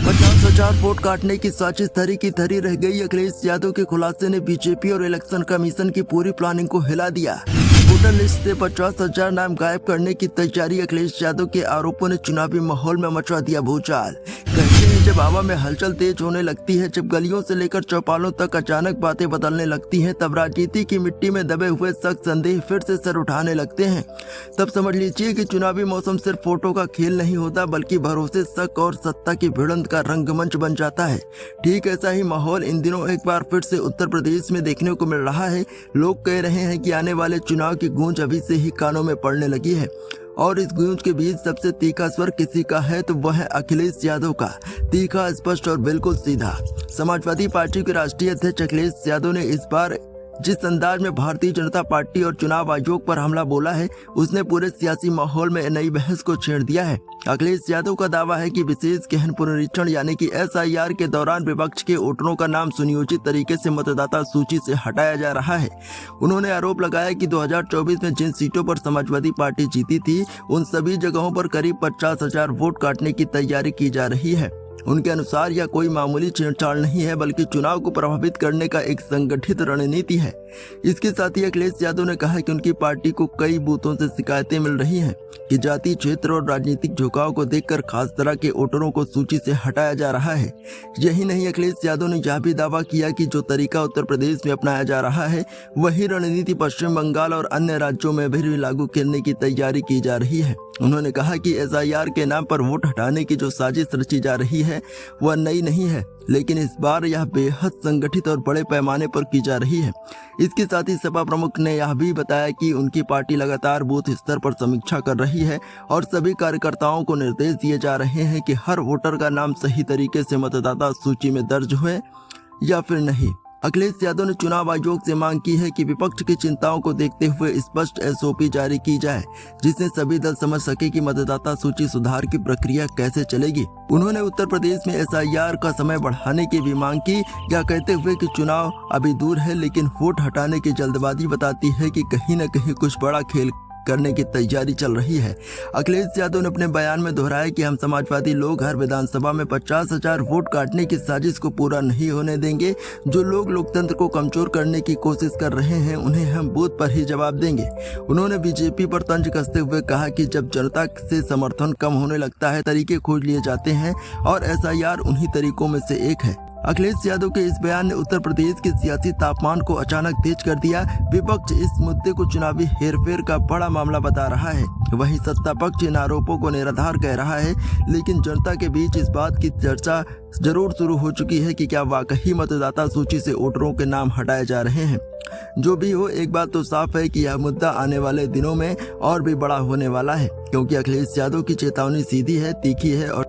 50,000 vote काटने की साजिश धरी की धरी रह गई। अखिलेश यादव के खुलासे ने बीजेपी और इलेक्शन कमीशन की पूरी प्लानिंग को हिला दिया। वोटर लिस्ट से 50,000 नाम गायब करने की तैयारी। अखिलेश यादव के आरोपों ने चुनावी माहौल में मचा दिया भूचाल। कहते हैं जब हवा में हलचल तेज होने लगती है, जब गलियों से लेकर चौपालों तक अचानक बातें बदलने लगती हैं, तब राजनीति की मिट्टी में दबे हुए शक संदेह फिर से सर उठाने लगते हैं। तब समझ लीजिए कि चुनावी मौसम सिर्फ फोटो का खेल नहीं होता, बल्कि भरोसे, शक और सत्ता की भिड़ंत का रंगमंच बन जाता है। ठीक ऐसा ही माहौल इन दिनों एक बार फिर से उत्तर प्रदेश में देखने को मिल रहा है। लोग कह रहे हैं कि आने वाले चुनाव की गूंज अभी से ही कानों में पड़ने लगी है, और इस गूंज के बीच सबसे तीखा स्वर किसी का है तो वह है अखिलेश यादव का। तीखा, स्पष्ट और बिल्कुल सीधा। समाजवादी पार्टी के राष्ट्रीय अध्यक्ष अखिलेश यादव ने इस बार जिस अंदाज में भारतीय जनता पार्टी और चुनाव आयोग पर हमला बोला है, उसने पूरे सियासी माहौल में नई बहस को छेड़ दिया है। अखिलेश यादव का दावा है कि विशेष गहन पुनरीक्षण यानी कि SIR के दौरान विपक्ष के वोटरों का नाम सुनियोजित तरीके से मतदाता सूची से हटाया जा रहा है। उन्होंने आरोप लगाया कि 2024 में जिन सीटों पर समाजवादी पार्टी जीती थी, उन सभी जगहों पर करीब 50,000 वोट काटने की तैयारी की जा रही है। उनके अनुसार यह कोई मामूली छेड़छाड़ नहीं है, बल्कि चुनाव को प्रभावित करने का एक संगठित रणनीति है। इसके साथ ही अखिलेश यादव ने कहा कि उनकी पार्टी को कई बूथों से शिकायतें मिल रही हैं कि जाति, क्षेत्र और राजनीतिक झुकाव को देखकर खास तरह के वोटरों को सूची से हटाया जा रहा है। यही नहीं, अखिलेश यादव ने यह भी दावा किया कि जो तरीका उत्तर प्रदेश में अपनाया जा रहा है, वही रणनीति पश्चिम बंगाल और अन्य राज्यों में भी लागू करने की तैयारी की जा रही है। उन्होंने कहा कि SIR के नाम पर वोट हटाने की जो साजिश रची जा रही है, वह नई नहीं है, लेकिन इस बार यह बेहद संगठित और बड़े पैमाने पर की जा रही है। इसके साथ ही सपा प्रमुख ने यह भी बताया कि उनकी पार्टी लगातार बूथ स्तर पर समीक्षा कर रही है और सभी कार्यकर्ताओं को निर्देश दिए जा रहे हैं कि हर वोटर का नाम सही तरीके से मतदाता सूची में दर्ज हुए या फिर नहीं। अखिलेश यादव ने चुनाव आयोग से मांग की है कि विपक्ष की चिंताओं को देखते हुए स्पष्ट SOP जारी की जाए, जिससे सभी दल समझ सके कि मतदाता सूची सुधार की प्रक्रिया कैसे चलेगी। उन्होंने उत्तर प्रदेश में SIR का समय बढ़ाने की भी मांग की, यह कहते हुए कि चुनाव अभी दूर है, लेकिन वोट हटाने की जल्दबाजी बताती है कि कहीं न कहीं कुछ बड़ा खेल करने की तैयारी चल रही है। अखिलेश यादव ने अपने बयान में दोहराया कि हम समाजवादी लोग हर विधानसभा में 50,000 वोट काटने की साजिश को पूरा नहीं होने देंगे। जो लोग लोकतंत्र को कमजोर करने की कोशिश कर रहे हैं, उन्हें हम बूथ पर ही जवाब देंगे। उन्होंने बीजेपी पर तंज कसते हुए कहा कि जब जनता से समर्थन कम होने लगता है, तरीके खोज लिए जाते हैं और SIR उन्हीं तरीकों में से एक है। अखिलेश यादव के इस बयान ने उत्तर प्रदेश के सियासी तापमान को अचानक तेज कर दिया। विपक्ष इस मुद्दे को चुनावी हेरफेर का बड़ा मामला बता रहा है, वहीं सत्ता पक्ष इन आरोपों को निराधार कह रहा है। लेकिन जनता के बीच इस बात की चर्चा जरूर शुरू हो चुकी है कि क्या वाकई मतदाता सूची से वोटरों के नाम हटाए जा रहे हैं। जो भी हो, एक बात तो साफ है कि यह मुद्दा आने वाले दिनों में और भी बड़ा होने वाला है, क्योंकि अखिलेश यादव की चेतावनी सीधी है, तीखी है और